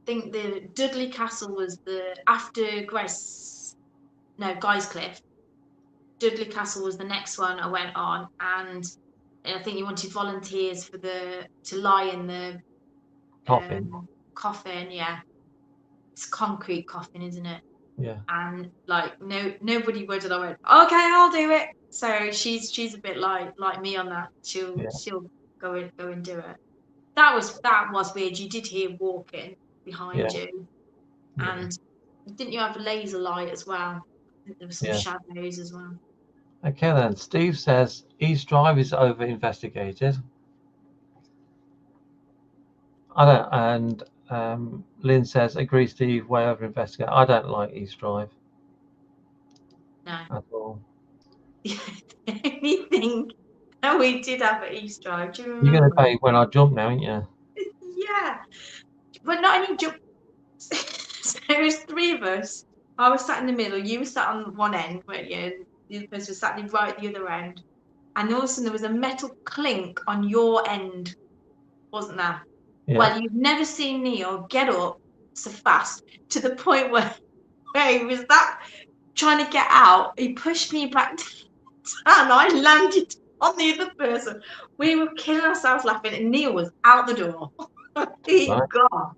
the Dudley Castle was the after Guy's Cliff. Dudley Castle was the next one I went on, and I think you wanted volunteers to lie in the Coffin. coffin. Yeah, it's concrete coffin, isn't it? Yeah. And like nobody would, and I went, okay, I'll do it. So she's a bit like me on that. She'll go and do it. That was weird. You did hear walking behind you, and didn't you have a laser light as well? I think there were some shadows as well. Okay then. Steve says East Drive is over investigated. I don't, and Lynn says, agree, Steve, way over investigated. I don't like East Drive. No. At all. Anything that we did have at East Drive, do you remember? You're going to pay when I jump now, aren't you? Yeah. But not any jump. So it was three of us. I was sat in the middle, you were sat on one end, weren't you? The other person was sat right at the other end. And all of a sudden there was a metal clink on your end, wasn't there? Yeah. Well, you've never seen Neil get up so fast to the point where he was trying to get out. He pushed me back down. I landed on the other person. We were killing ourselves laughing, and Neil was out the door. He'd gone.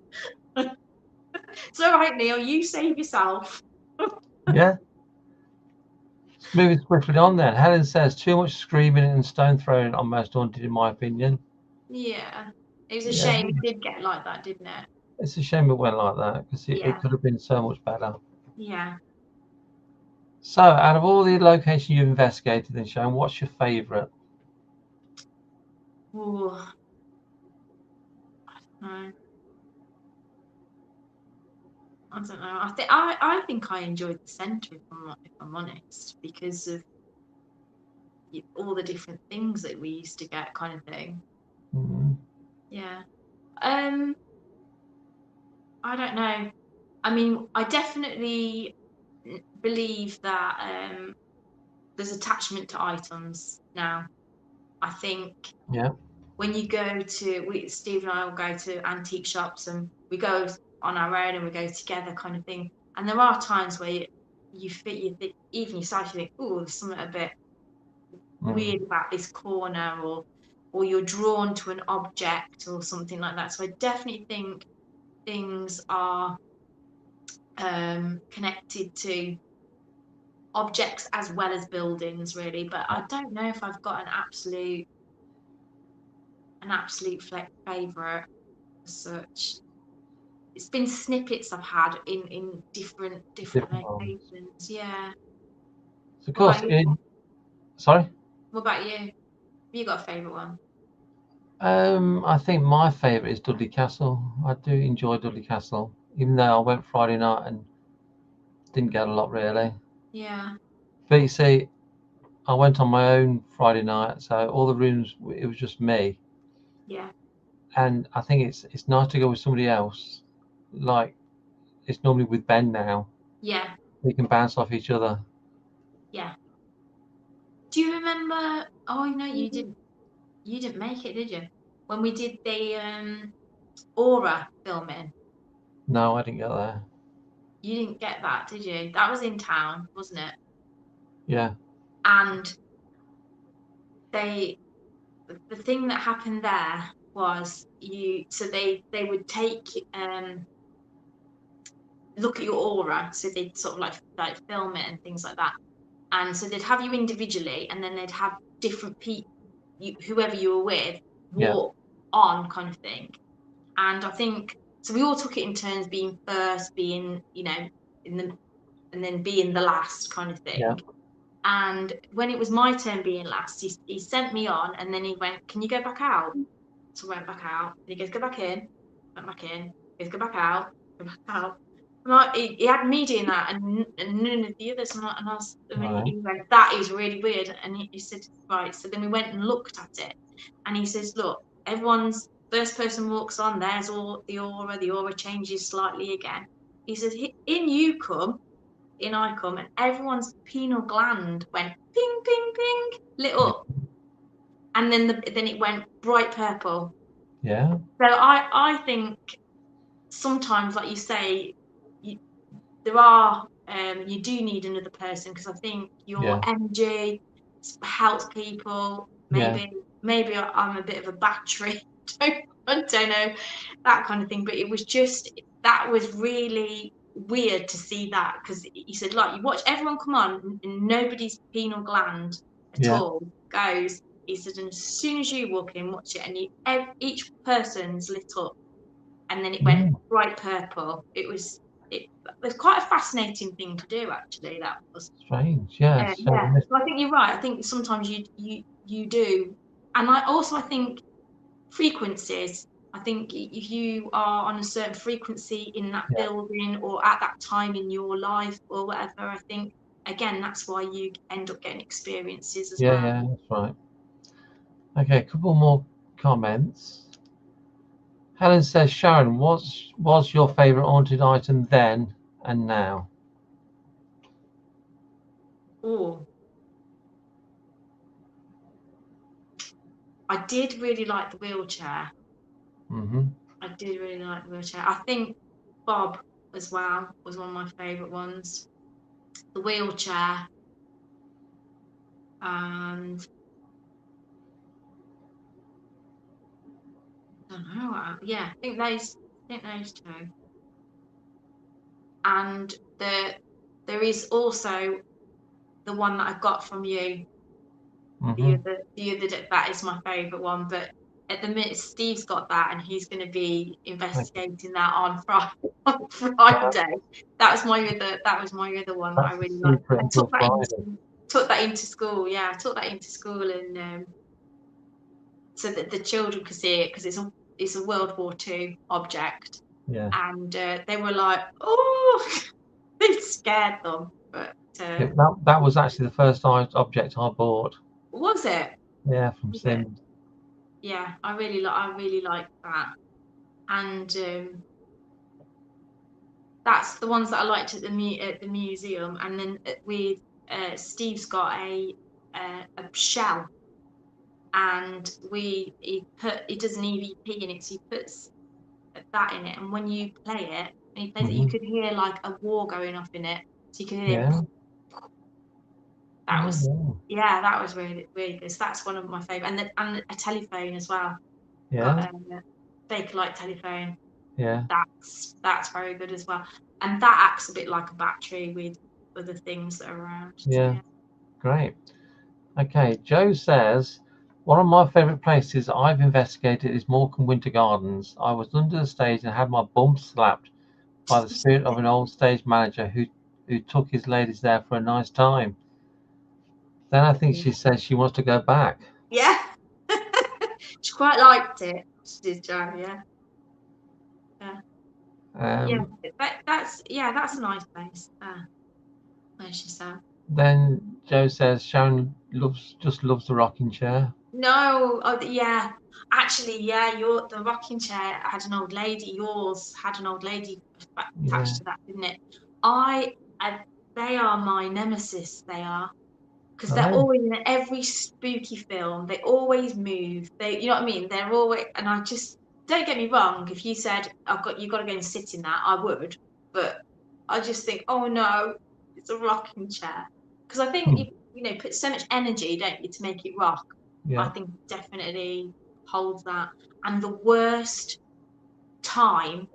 It's all right, Neil. You save yourself. Yeah. Moving swiftly on then. Helen says, too much screaming and stone throwing on Most Haunted, in my opinion. Yeah. It was a shame it did get like that, didn't it? It's a shame it went like that, because it could have been so much better. Yeah. So, out of all the locations you've investigated, then Sharon, what's your favourite? Oh, I I don't know. I think I enjoyed the centre, if I'm honest, because of all the different things that we used to get, kind of thing. Mm. Yeah. I don't know. I mean, I definitely believe that there's attachment to items now. I think Yeah. when you go to, Steve and I will go to antique shops and we go on our own and we go together, kind of thing. And there are times where you think, even yourself, you think, oh, there's something a bit weird about this corner, or you're drawn to an object or something like that. So I definitely think things are connected to objects as well as buildings, really. But I don't know if I've got an absolute favourite as such. It's been snippets I've had in different Different ones. locations. Yeah. So of What course, about you? sorry. What about you? Have you got a favourite one? I think my favourite is Dudley Castle. I do enjoy Dudley Castle, even though I went Friday night and didn't get a lot really. Yeah. But you see, I went on my own Friday night, so all the rooms, it was just me. Yeah. And I think it's nice to go with somebody else. Like it's normally with Ben now. Yeah. We can bounce off each other. Yeah. Do you remember? Oh no, you didn't. You didn't make it, did you? When we did the Aura filming, No, I didn't get there. you didn't get that, did you? That was in town, wasn't it? Yeah. And the thing that happened there was so they would take look at your aura, so they'd sort of like film it and things like that. And so they'd have you individually, and then they'd have different people, whoever you were with, Yeah. walk on, kind of thing. And I think so. We all took it in turns, being first, being in the, and then being the last, kind of thing. Yeah. And when it was my turn being last, he sent me on, and then he went, "Can you go back out?" So I went back out. And he goes, "Go back in." Went back in. He goes, "Go back out." Go back out. And he had me doing that, and none of the others. And he went, "That is really weird." And he said, "Right." So then we went and looked at it, and he says, "Look, everyone's first person walks on. There's all the aura. The aura changes slightly again." He said, in I come, and everyone's pineal gland went ping, ping, ping, lit up, and then it went bright purple. Yeah. So I think sometimes, like you say, there are you do need another person, because I think your energy helps people. Maybe I'm a bit of a battery. I don't know, that kind of thing. But it was just, that was really weird to see that, because he said, like, you watch everyone come on and nobody's pineal gland at all goes. He said, and as soon as you walk in, watch it, and each person's lit up, and then it went bright purple. It was quite a fascinating thing to do, actually. That was Strange. Yeah. yeah. So I think you're right. I think sometimes you do, and I think frequencies. I think if you are on a certain frequency in that building or at that time in your life or whatever, I think again that's why you end up getting experiences as well. Yeah, that's right. Okay, a couple more comments. Helen says, Sharon, was your favourite haunted item then and now? Oh, I did really like the wheelchair. I did really like the wheelchair. I think Bob as well was one of my favourite ones. The wheelchair, and I don't know. Yeah, I think those two. And there is also the one that I got from you. The other that is my favourite one. But at the minute, Steve's got that, and he's going to be investigating that on Friday. That was my other one that I really liked. I took that into school. Yeah, I took that into school, and so that the children could see it, because it's a World War II object. Yeah. and they were like, oh, it scared them. But That was actually the first object I bought. was it? Yeah, from Was it? Sims. Yeah, I really like that, and that's the ones that I liked at the museum. And then with Steve's got a shell, and he does an EVP in it, so he puts that in it, and when you play it, and he plays it, you could hear like a war going off in it, so you could hear. Yeah. That Oh, was yeah. that was really good. So that's one of my favorite, and a telephone as well. Yeah. Got Bakelite telephone. Yeah. That's very good as well, and that acts a bit like a battery with other things that are around. Yeah. So, Great. Okay. Joe says, one of my favourite places I've investigated is Morecambe Winter Gardens. I was under the stage and had my bum slapped by the spirit of an old stage manager who took his ladies there for a nice time. Then I think she says she wants to go back. yeah. She quite liked it. She did, Jo. Yeah. That's a nice place. Where she's at. Then Joe says Sharon just loves the rocking chair. No, yeah. Actually, yeah, the rocking chair had an old lady. Yours had an old lady attached to that, didn't it? They are my nemesis. They are, because they're always in every spooky film. They always move. You know what I mean? They're always, and I just, don't get me wrong. If you said you got to go and sit in that, I would. But I just think, oh no, it's a rocking chair. Because I think you put so much energy, don't you, to make it rock. I Yeah. think it definitely holds that. And the worst time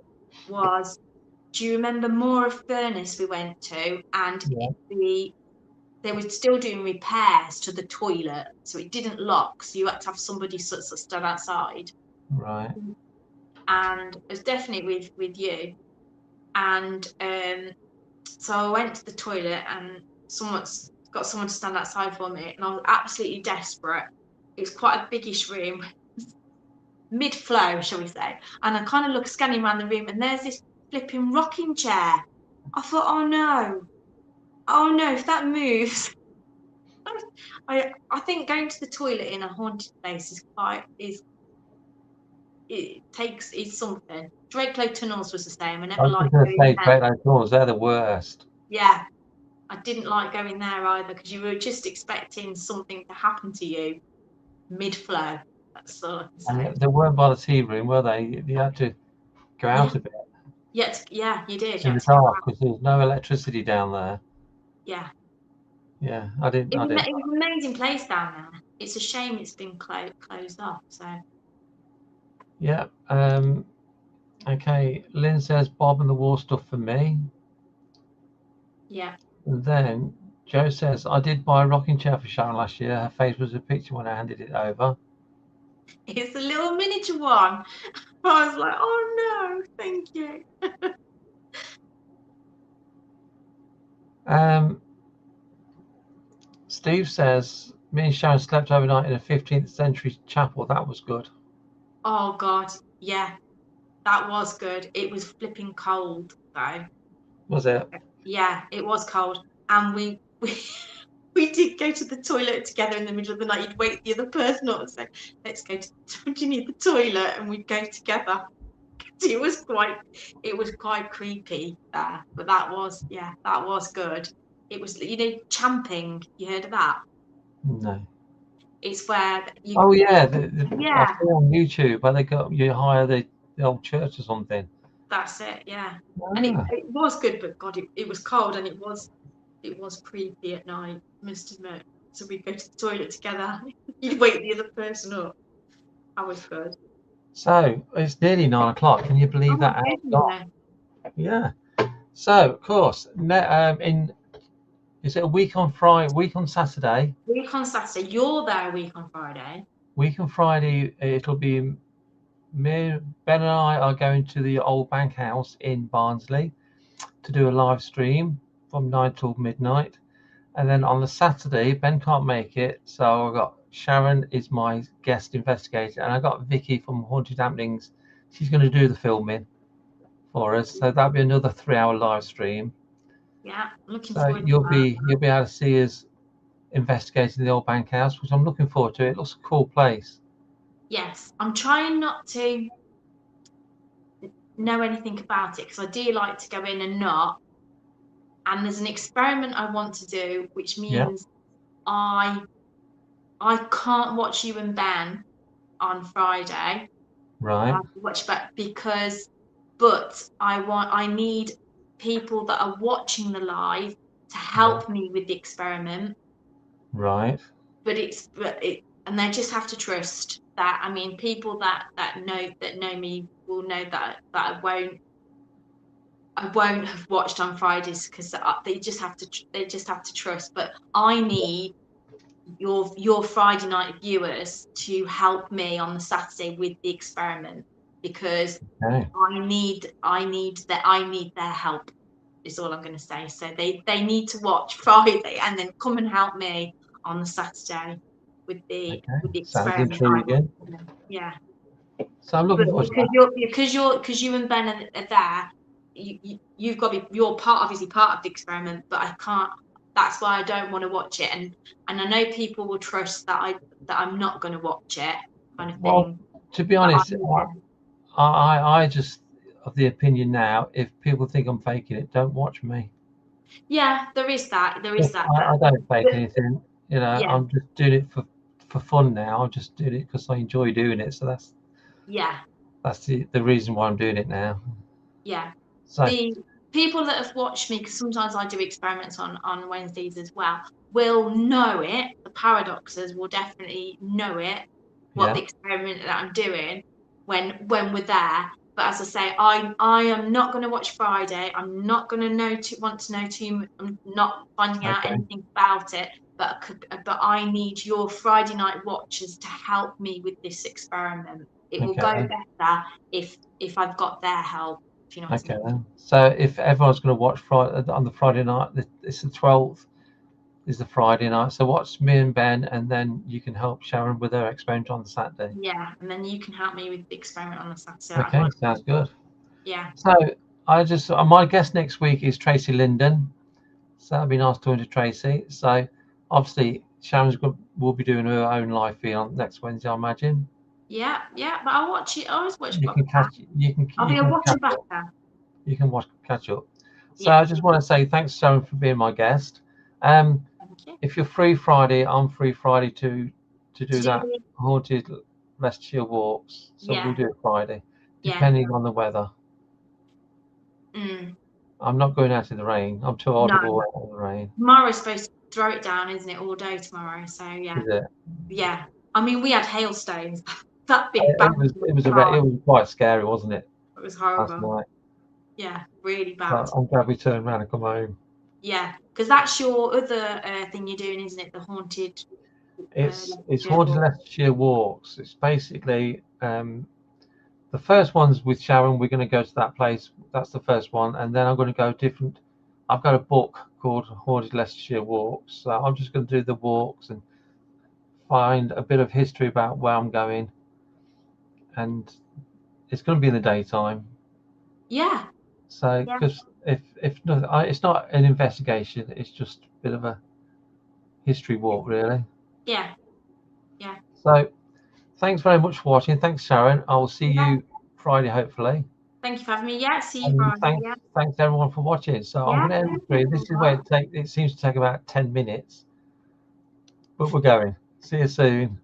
was, do you remember Moor of Furness we went to? And they were still doing repairs to the toilet, so it didn't lock. So you had to have somebody sort of stood outside. Right. And it was definitely with you. And so I went to the toilet, and someone's got someone to stand outside for me, and I was absolutely desperate. It was quite a biggish room, mid-flow, shall we say. And I kind of scanning around the room, and there's this flipping rocking chair. I thought, oh no, if that moves. I think going to the toilet in a haunted place is something. Drakelow Tunnels was the same. I I never was just liked going to going say, there. Great Lakes Tunnels, they're the worst. Yeah, I didn't like going there either, because you were just expecting something to happen to you mid-flow. That's all I can say. And they weren't by the tea room, were they? You had to go out a bit Yeah, you did. in the dark because there was no electricity down there. Yeah. Yeah, I didn't. It was an amazing place down there. It's a shame it's been closed off. So. Yeah. Okay. Lynn says Bob and the War stuff for me. Yeah. And then Joe says I did buy a rocking chair for Sharon last year. Her face was a picture when I handed it over. It's a little miniature one. I was like, oh no, thank you. Steve says me and Sharon slept overnight in a 15th century chapel. That was good. Oh God, yeah, that was good. It was flipping cold though. Was it? Yeah, it was cold, and we we did go to the toilet together in the middle of the night. You'd wake the other person up and say, "Let's go to. Do you need the toilet?" And we'd go together. It was quite creepy there, but that was good. It was, champing. You heard of that? No. It's where you. Oh yeah, I Yeah, saw on YouTube where you hire the old church or something. that's it. Yeah, and it was good, but God, it was cold, and it was creepy at night. Must admit. So we'd go to the toilet together. You'd wake the other person up. That was good. So it's nearly 9 o'clock. Can you believe that? Yeah. So of course, is it a week on Friday? Week on Saturday? Week on Saturday. You're there a week on Friday. Week on Friday, it'll be me, Ben and I are going to the old bank house in Barnsley to do a live stream from 9 till midnight. And then on the Saturday, Ben can't make it, so I've got Sharon is my guest investigator, and I got Vicky from Haunted Happenings. She's going to do the filming for us. So that'll be another 3-hour live stream. Yeah, I'm looking So forward to you'll that. be able to see us investigating the old bank house, which I'm looking forward to. It looks a cool place. Yes, I'm trying not to know anything about it because I do like to go in and not. And there's an experiment I want to do, which means I can't watch you and Ben on Friday. Right. I watch back but I need people that are watching the live to help me with the experiment. Right. And they just have to trust that. I mean, people that know me will know that I won't have watched on Fridays because they just have to trust. But I need your Friday night viewers to help me on the Saturday with the experiment because Okay. I need their help is all I'm going to say. So they need to watch Friday and then come and help me on the Saturday with the Sounds experiment. intriguing. Yeah. So I'm looking forward to that. Because you and Ben are there, you've got to be, you're obviously part of the experiment, but I can't. That's why I don't want to watch it, and I know people will trust that I'm not going to watch it, kind of Well, thing. to be But honest, I just of the opinion now, if people think I'm faking it, don't watch me. yeah, there is that. I don't fake anything. You know, Yeah. I'm just doing it for fun now. I'm just doing it because I enjoy doing it. So that's the reason why I'm doing it now. Yeah. So The people that have watched me, because sometimes I do experiments on Wednesdays as well, will know it. The paradoxers will definitely know it, what the experiment that I'm doing when we're there. But as I say, I am not going to watch Friday. I'm not going to want to know too much. I'm not finding out anything about it. But I need your Friday night watchers to help me with this experiment. It will go better if I've got their help. You know what I mean? then. So if everyone's going to watch Friday on the Friday night, it's the 12th is the Friday night. So watch me and Ben, and then you can help Sharon with her experiment on the Saturday. Yeah, and then you can help me with the experiment on the Saturday. Okay, sounds good. Yeah. So my guest next week is Tracy Linden. So that'd be nice talking to Tracy. So obviously will be doing her own live feed on next Wednesday, I imagine. Yeah, but I watch it. I always watch. You can catch backer. You can catch up. So Yeah. I just want to say thanks, Sharon, for being my guest. Thank you. If you're free Friday, I'm free Friday to do that haunted Leicestershire walks. So we'll do it Friday, depending on the weather. I'm not going out in the rain. I'm too old to go out in the rain. Tomorrow's supposed to throw it down, isn't it? All day tomorrow. So yeah. Is it? Yeah. I mean, we had hailstones. That big. It was quite scary, wasn't it? It was horrible. Last night. Yeah, really bad. So I'm glad we turned around and come home. Yeah, because that's your other thing you're doing, isn't it? The haunted. It's haunted Leicestershire walks. It's basically the first one's with Sharon. We're going to go to that place. That's the first one, and then I'm going to go different. I've got a book called Haunted Leicestershire Walks. So I'm just going to do the walks and find a bit of history about where I'm going, and it's going to be in the daytime. Yeah. So because if not, it's not an investigation. It's just a bit of a history walk, really. Yeah. So thanks very much for watching. Thanks, Sharon. I will see you Friday, hopefully. Thank you for having me. Yeah, see you Friday. Thanks everyone for watching. So I'm going to end the stream. This is where it seems to take about 10 minutes, but we're going. See you soon.